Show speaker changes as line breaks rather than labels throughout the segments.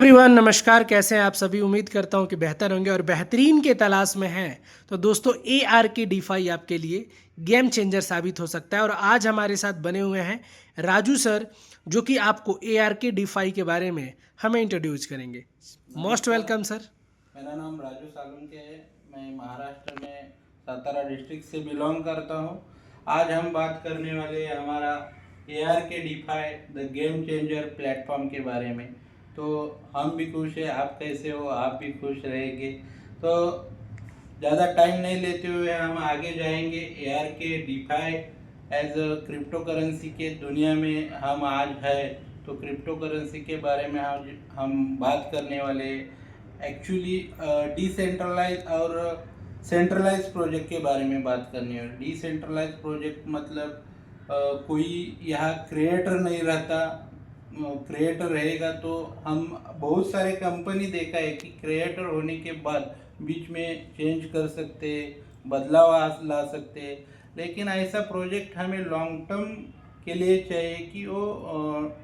Everyone नमस्कार। कैसे हैं आप सभी। उम्मीद करता हूं कि बेहतर होंगे और बेहतरीन के तलाश में हैं। तो दोस्तों ए आर के डीफाई आपके लिए गेम चेंजर साबित हो सकता है और आज हमारे साथ बने हुए हैं राजू सर, जो कि आपको ए आर के डीफाई के बारे में हमें इंट्रोड्यूस करेंगे। मोस्ट
नमस्कार।
Welcome sir.
मेरा नाम राजू सालुंके है। मैं महाराष्ट्र में सातारा डिस्ट्रिक्ट से बिलोंग करता हूँ। आज हम बात करने वाले हैं हमारा AR के DeFi the game changer platform के बारे में। तो हम भी खुश हैं, आप कैसे हो, आप भी खुश रहेंगे। तो ज़्यादा टाइम नहीं लेते हुए हम आगे जाएंगे। AR के DeFi as a crypto currency के दुनिया में हम आज है, तो क्रिप्टो करेंसी के बारे में हम बात करने वाले एक्चुअली डिसेंट्रलाइज और सेंट्रलाइज प्रोजेक्ट के बारे में बात करनी है। डिसेंट्रलाइज प्रोजेक्ट मतलब कोई यहाँ क्रिएटर नहीं रहता। क्रिएटर रहेगा तो हम बहुत सारे कंपनी देखा है कि क्रिएटर होने के बाद बीच में चेंज कर सकते, बदलाव ला सकते। लेकिन ऐसा प्रोजेक्ट हमें लॉन्ग टर्म के लिए चाहिए कि वो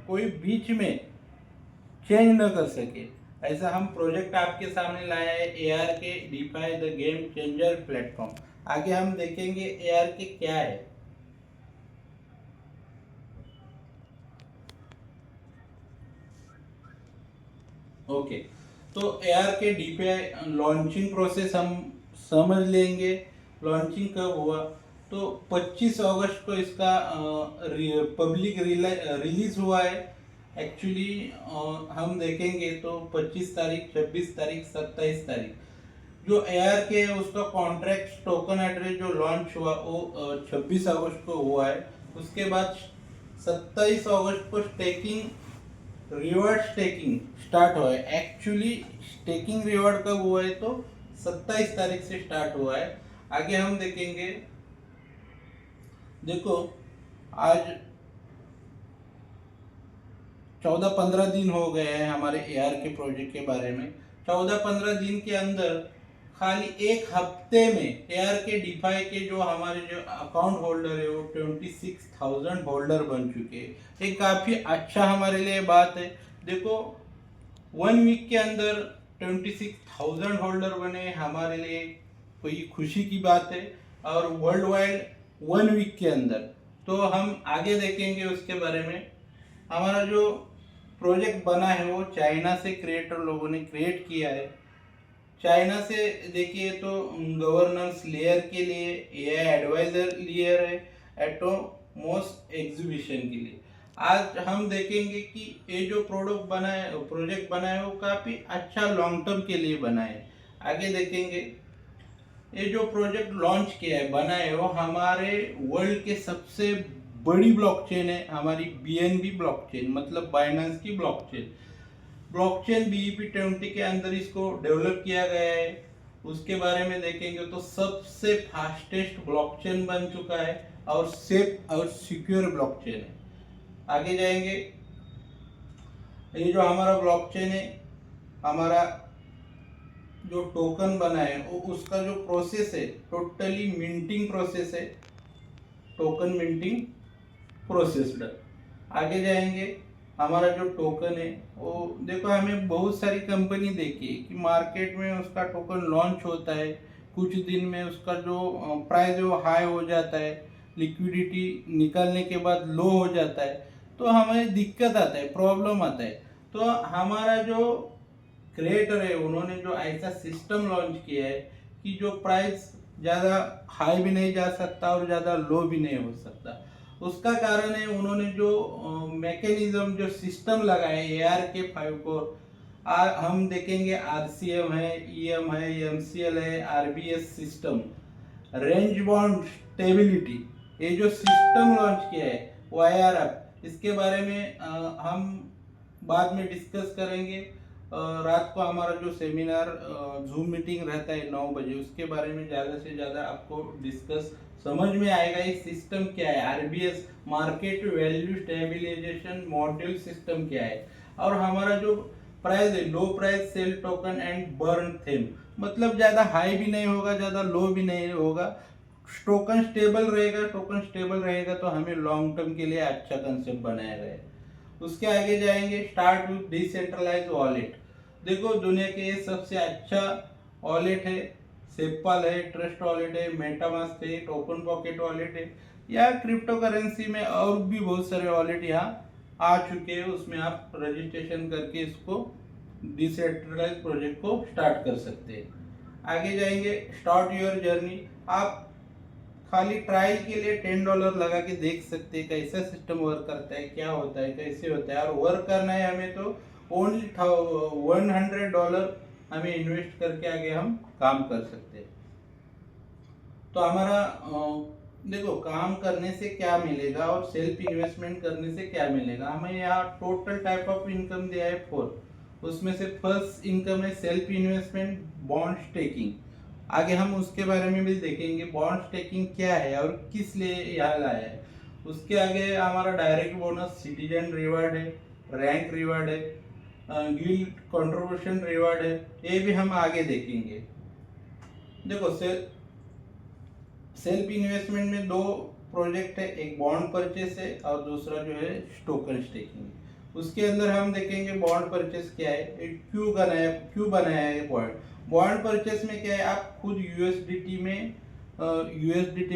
कोई बीच में चेंज न कर सके। ऐसा हम प्रोजेक्ट आपके सामने लाया है, AR के DeFi the game changer platform. आगे हम देखेंगे AR के क्या है। ओके, तो AR के डीपीआई लॉन्चिंग प्रोसेस हम समझ लेंगे। लॉन्चिंग कब हुआ, तो 25 अगस्त को इसका पब्लिक रिलीज हुआ है। एक्चुअली हम देखेंगे तो 25 तारीख, 26 तारीख, 27 तारीख जो AR के है उसका कॉन्ट्रैक्ट टोकन एड्रेस जो लॉन्च हुआ वो 26 अगस्त को हुआ है। उसके बाद 27 अगस्त को स्टेकिंग रिवॉर्ड स्टेकिंग स्टार्ट हुआ है। एक्चुअली स्टेकिंग रिवॉर्ड कब हुआ है, तो 27 तारीख से स्टार्ट हुआ है। आगे हम देखेंगे। देखो, आज 14-15 दिन हो गए हैं हमारे AR के प्रोजेक्ट के बारे में। 14-15 दिन के अंदर खाली एक हफ्ते में AR के डीफाई के जो हमारे जो अकाउंट होल्डर है वो 26,000 होल्डर बन चुके हैं। ये काफ़ी अच्छा हमारे लिए बात है। देखो, 1 वीक के अंदर 26,000 होल्डर बने हमारे लिए कोई खुशी की बात है। और वर्ल्ड वाइड 1 वीक के अंदर, तो हम आगे देखेंगे उसके बारे में। हमारा जो प्रोजेक्ट बना है वो चाइना से क्रिएटर लोगों ने क्रिएट किया है। चाइना से देखिए तो गवर्नेंस लेयर के लिए AI एडवाइजर लेयर है, एटोमोस एग्जीबिशन के लिए। आज हम देखेंगे कि ये जो प्रोजेक्ट बना है वो काफ़ी अच्छा लॉन्ग टर्म के लिए बना है। आगे देखेंगे। ये जो प्रोजेक्ट लॉन्च किया है, बना है, वो हमारे वर्ल्ड के सबसे बड़ी ब्लॉकचेन है, हमारी BNB ब्लॉकचेन, मतलब बाइनेंस की ब्लॉकचेन। ब्लॉकचेन BEP20 के अंदर इसको डेवलप किया गया है। उसके बारे में देखेंगे तो सबसे फास्टेस्ट ब्लॉकचेन बन चुका है और सेफ और सिक्योर ब्लॉकचेन है। आगे जाएंगे। ये जो हमारा ब्लॉकचेन है, हमारा जो टोकन बना है वो उसका जो प्रोसेस है टोटली मिंटिंग प्रोसेस है, टोकन मिंटिंग प्रोसेस्ड। आगे जाएंगे। हमारा जो टोकन है वो देखो, हमें बहुत सारी कंपनी देखी है कि मार्केट में उसका टोकन लॉन्च होता है, कुछ दिन में उसका जो प्राइस है वो हाई हो जाता है, लिक्विडिटी निकलने के बाद लो हो जाता है, तो हमें दिक्कत आता है, प्रॉब्लम आता है। तो हमारा जो क्रिएटर है उन्होंने जो ऐसा सिस्टम लॉन्च किया है कि जो प्राइस ज़्यादा हाई भी नहीं जा सकता और ज़्यादा लो भी नहीं हो सकता। उसका कारण है उन्होंने जो मैकेनिज्म जो सिस्टम लगाया है AR के 5 को। हम देखेंगे RCM है, EM है, MCL है, RBS system, range bound stability. ये जो सिस्टम लॉन्च किया है YRF, इसके बारे में हम बाद में डिस्कस करेंगे। रात को हमारा जो सेमिनार जूम मीटिंग रहता है 9 बजे, उसके बारे में ज़्यादा से ज़्यादा आपको डिस्कस समझ में आएगा। ये सिस्टम क्या है, RBS market value stabilization module system क्या है। और हमारा जो प्राइस है, low price sell token and burn theme, मतलब ज़्यादा हाई भी नहीं होगा, ज़्यादा लो भी नहीं होगा, टोकन स्टेबल रहेगा। टोकन स्टेबल रहेगा तो हमें लॉन्ग टर्म के लिए अच्छा कंसेप्ट बनाया गया है। उसके आगे जाएंगे, स्टार्ट विथ डिसेंट्रलाइज वॉलेट। देखो दुनिया के ये सबसे अच्छा वॉलेट है, सेपल है, ट्रस्ट वॉलेट है, मेटामास्क है, टोकन पॉकेट वॉलेट है, या क्रिप्टो करेंसी में और भी बहुत सारे वॉलेट यहाँ आ चुके हैं। उसमें आप रजिस्ट्रेशन करके इसको डिसेंट्रलाइज प्रोजेक्ट को स्टार्ट कर सकते हैं। आगे जाएंगे, स्टार्ट योर जर्नी। आप खाली ट्रायल के लिए $10 लगा के देख सकते हैं कैसा सिस्टम वर्क करता है, क्या होता है, कैसे होता है। और वर्क करना है हमें तो ओनली $100 हमें इन्वेस्ट करके आगे हम काम कर सकते हैं। तो हमारा देखो काम करने से क्या मिलेगा और सेल्फ इन्वेस्टमेंट करने से क्या मिलेगा। हमें यहाँ टोटल टाइप ऑफ इनकम दिया है 4। उसमें से फर्स्ट इनकम है सेल्फ इन्वेस्टमेंट, बॉन्ड स्टेकिंग। आगे हम उसके बारे में भी देखेंगे बॉन्ड स्टेकिंग क्या है और किस लिए यहाँ लाया है। उसके आगे हमारा डायरेक्ट बोनस, सिटीजन रिवार्ड है, रैंक रिवार्ड है, गिल्ड कंट्रीब्यूशन रिवार्ड है, ये भी हम आगे देखेंगे। देखो सेल्फ इन्वेस्टमेंट में 2 प्रोजेक्ट है, एक बॉन्ड परचेस है और दूसरा जो है टोकन स्टेकिंग। उसके अंदर हम देखेंगे बॉन्ड परचेस क्या है, क्यों बनाया है बॉन्ड परचेस में क्या है, आप खुद यूएसडीटी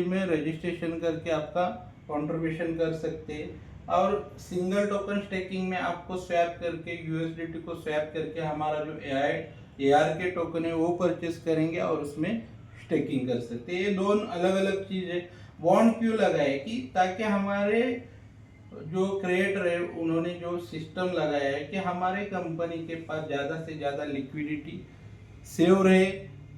में रजिस्ट्रेशन करके आपका कंट्रीब्यूशन कर सकते हैं। और सिंगल टोकन स्टेकिंग में आपको स्वैप करके यूएसडीटी को स्वैप करके हमारा जो एआर के टोकन है वो परचेस करेंगे और उसमें स्टेकिंग कर सकते हैं। ये दोनों अलग अलग चीज है। बॉन्ड क्यों लगाए कि ताकि हमारे जो क्रिएटर है उन्होंने जो सिस्टम लगाया है कि हमारे कंपनी के पास ज़्यादा से ज़्यादा लिक्विडिटी सेव रहे,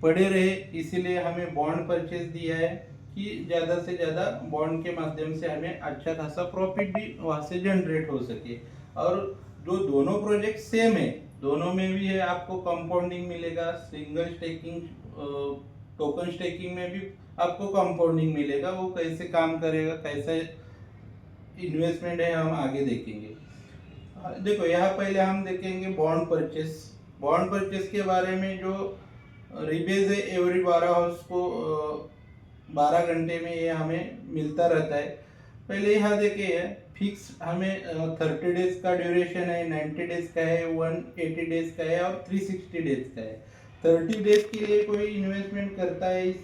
पड़े रहे, इसीलिए हमें बॉन्ड परचेस दिया है कि ज़्यादा से ज़्यादा बॉन्ड के माध्यम से हमें अच्छा खासा प्रॉफिट भी वहाँ से जनरेट हो सके। और जो दोनों प्रोजेक्ट सेम है, दोनों में भी है आपको कंपाउंडिंग मिलेगा। सिंगल स्टेकिंग टोकन स्टेकिंग में भी आपको कंपाउंडिंग मिलेगा। वो कैसे काम करेगा, कैसा इन्वेस्टमेंट है, हम आगे देखेंगे। देखो यहाँ पहले हम देखेंगे बॉन्ड परचेस। बॉन्ड परचेस के बारे में जो रिबेज है एवरी 12 आवर्स को 12 घंटे में ये हमें मिलता रहता है। पहले यहाँ देखिए फिक्स हमें 30 डेज का ड्यूरेशन है, 90 डेज का है, 180 डेज का है और 360 डेज का है। 30 डेज के लिए कोई इन्वेस्टमेंट करता है इस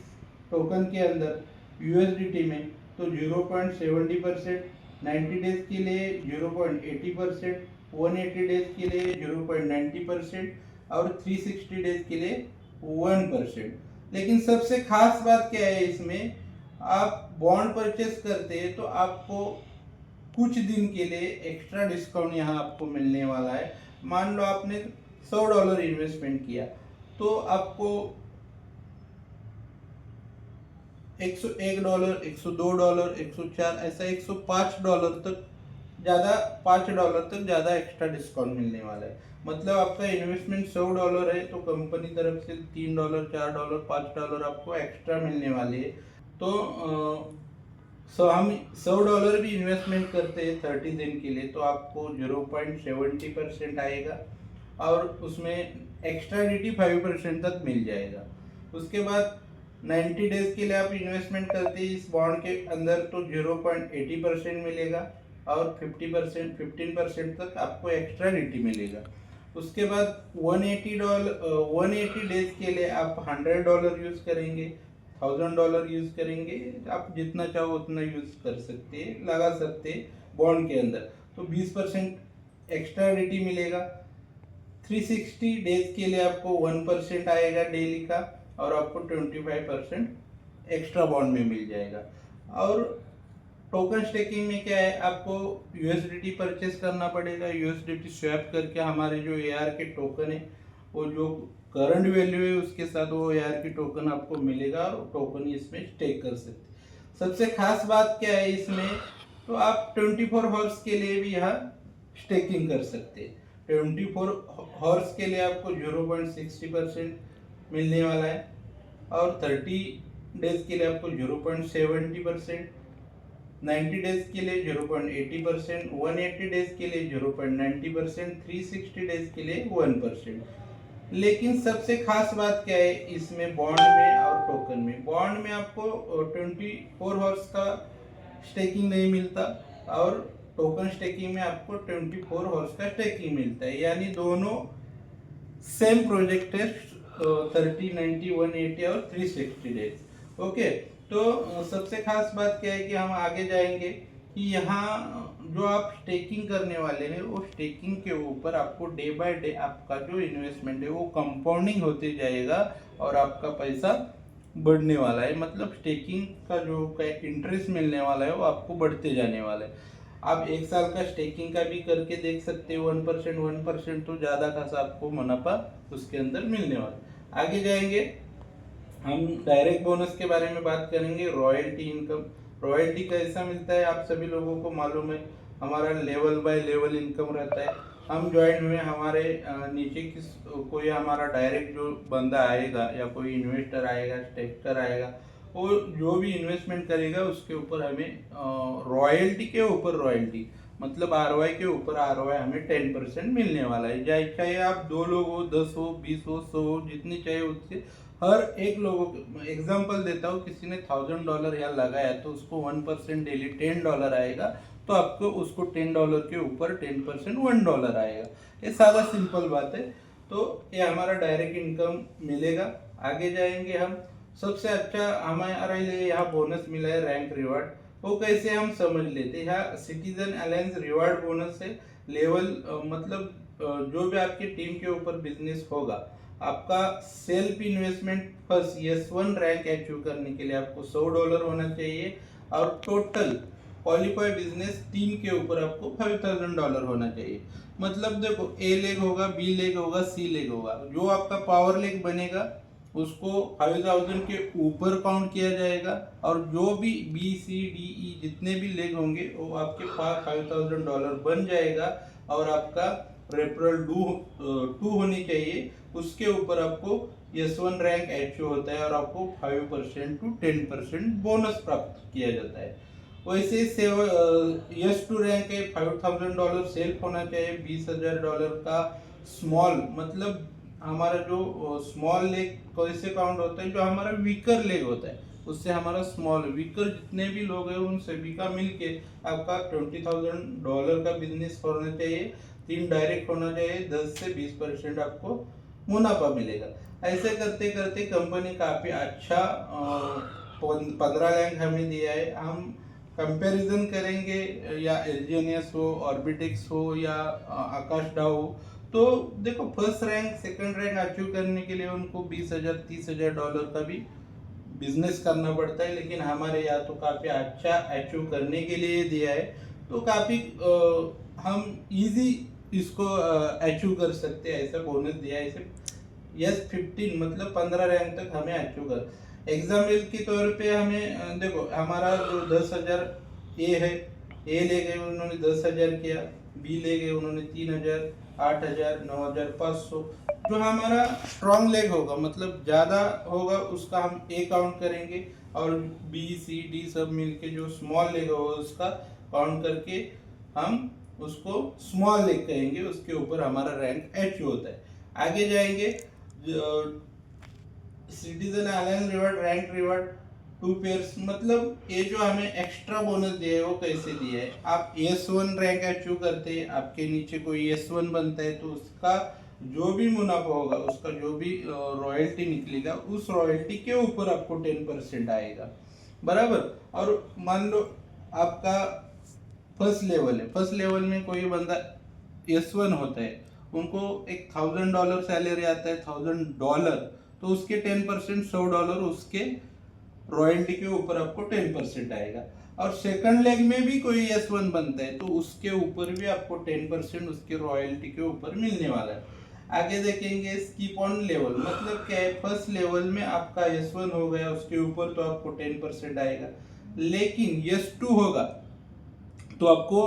टोकन के अंदर यूएसडीटी में तो 0.70%, 90 डेज के लिए 0.80%, 180 डेज के लिए 0.90% और 360 डेज के लिए 1%। लेकिन सबसे खास बात क्या है इसमें, आप बॉन्ड परचेस करते हैं तो आपको कुछ दिन के लिए एक्स्ट्रा डिस्काउंट यहाँ आपको मिलने वाला है। मान लो आपने $100 इन्वेस्टमेंट किया तो आपको $101, $102, $104 ऐसा $105 तक ज़्यादा एक्स्ट्रा डिस्काउंट मिलने वाला है। मतलब आपका इन्वेस्टमेंट $100 है तो कंपनी तरफ से $3, $4, $5 आपको एक्स्ट्रा मिलने वाले है। तो हम $100 भी इन्वेस्टमेंट करते हैं 30 दिन के लिए तो आपको 0.70% आएगा और उसमें एक्स्ट्रा ड्यूटी 5% तक मिल जाएगा। उसके बाद 90 डेज के लिए आप इन्वेस्टमेंट करते हैं इस बॉन्ड के अंदर तो 0.80% मिलेगा और 15% तक आपको एक्स्ट्रा ड्यूटी मिलेगा। उसके बाद 180 डेज के लिए आप $100 यूज करेंगे, $1000 यूज करेंगे, आप जितना चाहो उतना यूज कर सकते हैं, लगा सकते हैं बॉन्ड के अंदर तो 20% एक्स्ट्रा ड्यूटी मिलेगा। 360 डेज के लिए आपको 1% आएगा डेली का और आपको 25% एक्स्ट्रा बॉन्ड में मिल जाएगा। और टोकन स्टेकिंग में क्या है, आपको यूएसडीटी परचेस करना पड़ेगा। यूएसडीटी स्वैप करके हमारे जो एआर के टोकन है वो जो करंट वैल्यू है उसके साथ वो एआर की टोकन आपको मिलेगा और टोकन इसमें स्टेक कर सकते। सबसे खास बात क्या है इसमें, तो आप 24 हॉर्स के लिए भी यहाँ स्टेकिंग कर सकते हैं। 24 हॉर्स के लिए आपको 0.60% मिलने वाला है और 30 डेज के लिए आपको 0.70%, 90 डेज के लिए 0.80%, 180 डेज के लिए 0.90%, 360 डेज के लिए 1%। लेकिन सबसे खास बात क्या है इसमें बॉन्ड में और टोकन में, बॉन्ड में आपको 24 हॉर्स का स्टेकिंग नहीं मिलता और टोकन स्टेकिंग में आपको 24 हॉर्स का स्टेकिंग मिलता है, यानी दोनों सेम प्रोजेक्ट है, 30, 90, 180 और 360 डेज। ओके, तो सबसे खास बात क्या है कि हम आगे जाएंगे कि यहाँ जो आप स्टेकिंग करने वाले हैं वो स्टेकिंग के ऊपर आपको डे बाय डे आपका जो इन्वेस्टमेंट है वो कंपाउंडिंग होते जाएगा और आपका पैसा बढ़ने वाला है। मतलब स्टेकिंग का जो इंटरेस्ट मिलने वाला है वो आपको बढ़ते जाने वाला है। आप एक साल का स्टेकिंग का भी करके देख सकते हो, 1% तो ज़्यादा खासा आपको मुनाफा उसके अंदर मिलने वाला है। आगे जाएंगे, हम डायरेक्ट बोनस के बारे में बात करेंगे। रॉयल्टी इनकम, रॉयल्टी कैसा मिलता है आप सभी लोगों को मालूम है, हमारा लेवल बाय लेवल इनकम रहता है। हम ज्वाइन हुए, हमारे नीचे कोई हमारा डायरेक्ट जो बंदा आएगा या कोई इन्वेस्टर आएगा, स्टेकर आएगा, वो जो भी इन्वेस्टमेंट करेगा उसके ऊपर हमें रॉयल्टी के ऊपर रॉयल्टी, मतलब आरओआई के ऊपर आरओआई हमें 10% मिलने वाला है। चाहे आप 2 लोग हो, 10 हो, 20 हो, 100 हो, जितनी चाहिए उससे हर एक लोगों को एग्जांपल देता हूँ, किसी ने $1000 यहाँ लगाया तो उसको 1% डेली $10 आएगा, तो आपको उसको $10 के ऊपर 10% $1 आएगा। ये सादा सिंपल बात है। तो ये हमारा डायरेक्ट इनकम मिलेगा। आगे जाएंगे हम, सबसे अच्छा हमारे लिए यहाँ बोनस मिला है रैंक रिवार्ड। वो कैसे हम समझ लेते हैं, यहाँ सिटीजन अलायंस रिवार्ड बोनस है। लेवल मतलब जो भी आपकी टीम के ऊपर बिजनेस होगा, आपका self investment first S1 rank achieve करने के लिए आपको $100 होना चाहिए और टोटल क्वालिफाई बिजनेस टीम के ऊपर आपको $5000 होना चाहिए। मतलब देखो, ए लेग होगा, बी लेग होगा, सी लेग होगा, जो आपका पावर लेग बनेगा उसको 5000 के ऊपर काउंट किया जाएगा और जो भी बी सी डी ई जितने भी लेग होंगे वो आपके पास $5000 बन जाएगा और आपका रेफरल 2 होनी चाहिए, उसके ऊपर आपको S1 रैंक अचीव होता है और आपको 5% to 10% बोनस प्राप्त किया जाता है। वैसे S2 रैंक है, $5000 सेल्फ होना चाहिए, $20000 का स्मॉल, मतलब हमारा जो स्मॉल लेग कैसे काउंट होता है, जो हमारा वीकर लेग होता है उससे हमारा स्मॉल वीकर जितने भी लोग हैं उन सभी का मिलके आपका $20000 का बिजनेस होना चाहिए। 3 डायरेक्ट होना चाहिए, 10 से 20% आपको मुनाफा मिलेगा। ऐसे करते करते कंपनी काफ़ी अच्छा 15 लाख हमें दिया है। हम कंपैरिजन करेंगे या एलजीएनएस हो, ऑर्बिटेक्स हो या आकाश डाउ हो, तो देखो first rank second rank achieve करने के लिए उनको $20000-3000 का भी बिजनेस करना पड़ता है, लेकिन हमारे यहाँ तो काफ़ी अच्छा अचीव करने के लिए दिया है, तो काफ़ी हम इजी इसको अचीव कर सकते हैं, ऐसा बोनस दिया है इसे। S15 मतलब 15 रैंक तक हमें अचीव कर। एग्जाम्पल के तौर पे हमें देखो, हमारा जो 10,000 ए है, ए ले गए उन्होंने 10,000 किया, बी ले गए उन्होंने 3,000, 8,000, 9,500। जो हमारा स्ट्रॉन्ग लेग होगा, मतलब ज़्यादा होगा, उसका हम ए काउंट करेंगे और बी सी डी सब मिलके जो स्मॉल लेग होगा उसका काउंट करके हम उसको स्मॉल लेग कहेंगे, उसके ऊपर हमारा रैंक अचीव होता है। आगे जाएंगे, citizen alliance reward, rank reward 2 pairs, मतलब ये जो हमें एक्स्ट्रा बोनस दिया है वो कैसे दिया है, आप S1 रैंक अचीव करते हैं, आपके नीचे कोई S1 बनता है तो उसका जो भी मुनाफा होगा, उसका जो भी रॉयल्टी निकलेगा, उस रॉयल्टी के ऊपर आपको 10% आएगा, बराबर। और मान लो आपका फर्स्ट लेवल है, फर्स्ट लेवल में कोई बंदा S1 होता है, उनको एक $1000 सैलरी आता है, $1000, तो उसके 10% $100 उसके रॉयल्टी के ऊपर आपको 10% आएगा। और सेकंड लेग में भी कोई S1 बनता है तो उसके ऊपर भी आपको 10% उसके रॉयल्टी के ऊपर मिलने वाला है। आगे देखेंगे स्किप ऑन लेवल, मतलब क्या है, फर्स्ट लेवल में आपका S1 हो गया, उसके ऊपर तो आपको 10% आएगा, लेकिन S2 होगा तो आपको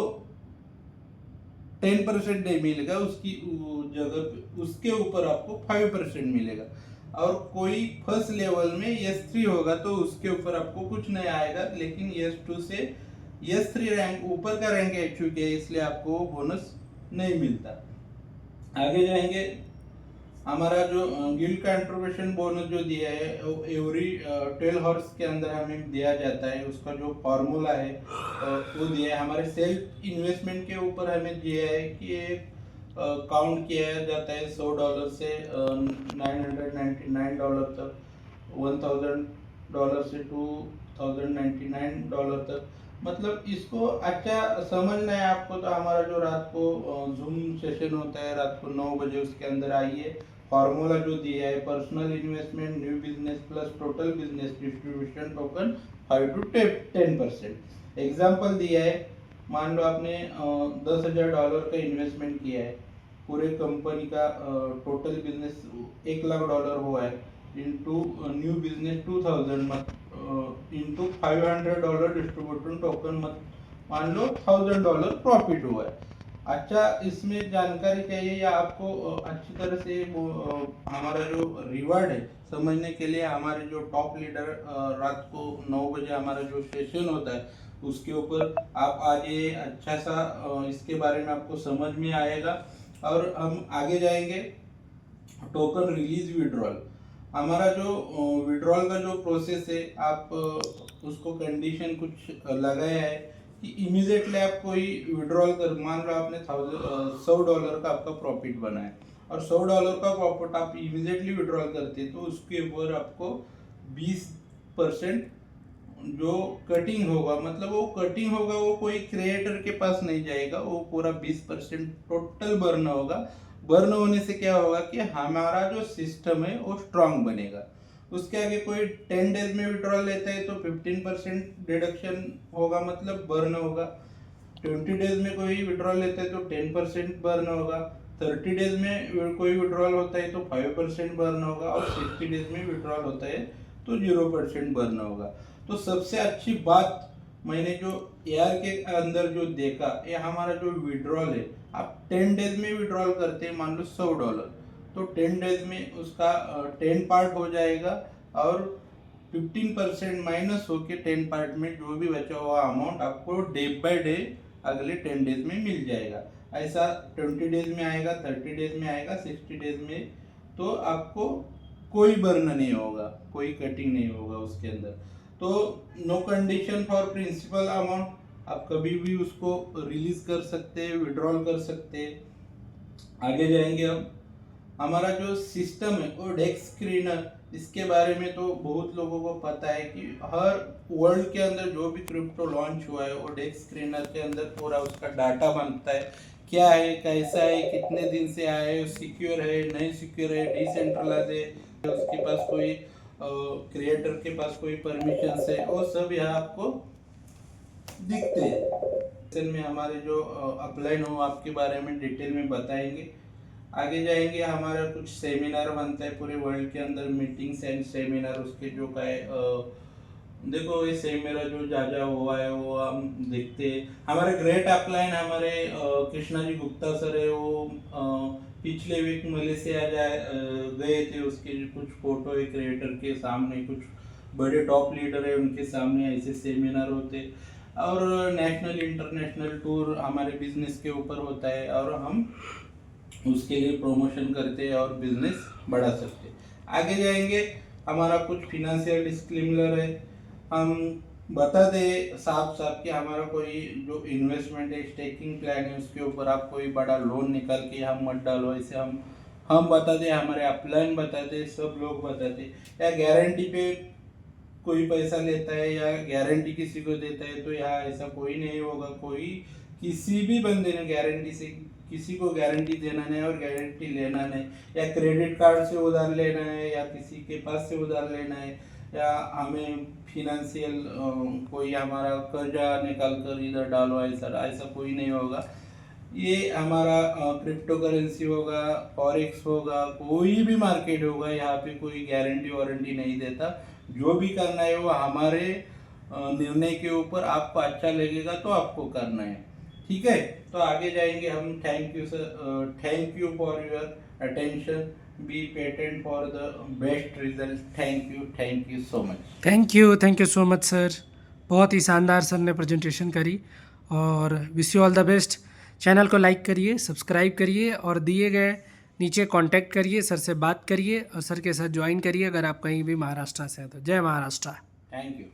10% नहीं मिलेगा, उसकी जगह पे उसके ऊपर आपको 5% मिलेगा। और कोई फर्स्ट लेवल में S3 होगा तो उसके ऊपर आपको कुछ नहीं आएगा, लेकिन S2 से S3 रैंक ऊपर का रैंक अचीव किया, इसलिए आपको बोनस नहीं मिलता। आगे जाएंगे, हमारा जो गिल्ड कंट्रीब्यूशन बोनस जो दिया है वो एवरी 12 हॉर्स के अंदर हमें दिया जाता है। उसका जो फॉर्मूला है वो दिया है। हमारे सेल्फ इन्वेस्टमेंट के ऊपर हमें दिया है कि काउंट किया जाता है $100 से $999 तक, $1000 से $2099 तक। मतलब इसको अच्छा समझना है आपको तो हमारा जो रात को जूम सेशन होता है रात को 9 बजे, उसके अंदर आइए। फॉर्मूला जो दिया है personal investment new business plus total business distribution token 5 to 10%। Example दिया है, मान लो आपने $10,000 का इन्वेस्टमेंट किया है, पूरे कंपनी का टोटल बिजनेस $1,00,000 हुआ है, इंटू न्यू बिजनेस 2000 मत इंटू $500 डिस्ट्रीब्यूशन टोकन मत, मान लो $1,000 प्रॉफिट हुआ है। अच्छा, इसमें जानकारी चाहिए या आपको अच्छी तरह से वो हमारा जो रिवार्ड है समझने के लिए हमारे जो टॉप लीडर रात को 9 बजे हमारा जो सेशन होता है उसके ऊपर आप आज ये अच्छा सा इसके बारे में आपको समझ में आएगा। और हम आगे जाएंगे टोकन रिलीज विड्रॉल। हमारा जो विड्रॉल का जो प्रोसेस है आप उसको कंडीशन कुछ लगाया है कि इमीडिएटली आप कोई विड्रॉल कर, मान लो आपने $100 का आपका प्रॉफिट बना है और $100 का प्रॉफिट आप इमीडिएटली विड्रॉल करते हैं तो उसके ऊपर आपको 20% जो कटिंग होगा, मतलब वो कटिंग होगा वो कोई क्रिएटर के पास नहीं जाएगा, वो पूरा 20% टोटल बर्न होगा। बर्न होने से क्या होगा कि हमारा जो सिस्टम है वो स्ट्रांग बनेगा। उसके आगे कोई 10 डेज में विड्रॉल लेता है तो 15% डिडक्शन होगा, मतलब बर्न होगा। 20 डेज में कोई विड्रॉल लेता है तो 10% बर्न होगा। 30 डेज में कोई विड्रॉल होता है तो 5% बर्न होगा और 60 डेज में विड्रॉल होता है तो 0% बर्न होगा। तो सबसे अच्छी बात मैंने जो एआर के अंदर जो देखा, ये हमारा जो विड्रॉल है आप 10 डेज में विड्रॉल करते हैं, मान लो $100 तो 10 डेज में उसका 10 पार्ट हो जाएगा और 15% माइनस होके 10 पार्ट में जो भी बचा हुआ अमाउंट आपको डे बाय डे अगले 10 डेज में मिल जाएगा। ऐसा 20 डेज में आएगा, 30 डेज में आएगा, 60 डेज में, तो आपको कोई बर्न नहीं होगा, कोई कटिंग नहीं होगा उसके अंदर। तो no condition for principal amount, आप कभी भी उसको रिलीज कर सकते हैं, विड्रॉल कर सकते हैं। आगे जाएंगे हम, हमारा जो सिस्टम है वो डेक्स स्क्रीनर, इसके बारे में तो बहुत लोगों को पता है कि हर वर्ल्ड के अंदर जो भी क्रिप्टो लॉन्च हुआ है वो डेक्स स्क्रीनर के अंदर पूरा उसका डाटा बनता है, क्या है, कैसा है, कितने दिन से आया है, सिक्योर है, नहीं सिक्योर है, डिसेंट्रलाइज है, उसके पास कोई क्रिएटर के पास कोई परमिशन है, वो सब यहाँ आपको दिखते हैं। में हमारे जो अपलाइन हो आपके बारे में डिटेल में बताएंगे। आगे जाएंगे, हमारा कुछ सेमिनार बनता है पूरे वर्ल्ड के अंदर, मीटिंग्स एंड सेमिनार, उसके जो का है देखो ये सेमिनार जो जा हुआ है वो हम देखते हैं। हमारे ग्रेट अपलाइन हमारे कृष्णा जी गुप्ता सर है, वो पिछले वीक मलेशिया गए थे, उसके कुछ फोटो है क्रिएटर के सामने, कुछ बड़े टॉप लीडर है उनके सामने ऐसे सेमिनार होते। और नेशनल इंटरनेशनल टूर हमारे बिजनेस के ऊपर होता है और हम उसके लिए प्रमोशन करते हैं और बिजनेस बढ़ा सकते हैं। आगे जाएंगे, हमारा कुछ फिनेंशियल डिस्क्लेमर है, हम बता दें साफ साफ कि हमारा कोई जो इन्वेस्टमेंट है, स्टेकिंग प्लान है, उसके ऊपर आप कोई बड़ा लोन निकाल के हम मत डालो, ऐसे हम बता दें, हमारे अपलाइन बताते, सब लोग बताते। या गारंटी पे कोई पैसा लेता है या गारंटी किसी को देता है तो यहाँ ऐसा कोई नहीं होगा। कोई किसी भी बंदे ने गारंटी से किसी को गारंटी देना नहीं और गारंटी लेना नहीं, या क्रेडिट कार्ड से उधार लेना है या किसी के पास से उधार लेना है, या हमें फिनेंशियल कोई हमारा कर्जा निकाल कर इधर डालो, ऐसा कोई नहीं होगा। ये हमारा क्रिप्टो करेंसी होगा, फॉरेक्स होगा, कोई भी मार्केट होगा, यहाँ पे कोई गारंटी वारंटी नहीं देता। जो भी करना है वो हमारे निर्णय के ऊपर, आपको अच्छा लगेगा तो आपको करना है, ठीक है। तो आगे जाएंगे हम। Thank you sir, thank you for your attention, be patient for the best result. Thank you so much.
Thank you so much sir, बहुत ही शानदार सर ने प्रेजेंटेशन करी और wish you all the best. Channel को like करिए, subscribe करिए और दिए गए नीचे कांटेक्ट करिए, सर से बात करिए और सर के साथ ज्वाइन करिए अगर आप कहीं भी महाराष्ट्र से हैं तो। जय महाराष्ट्र।
Thank you.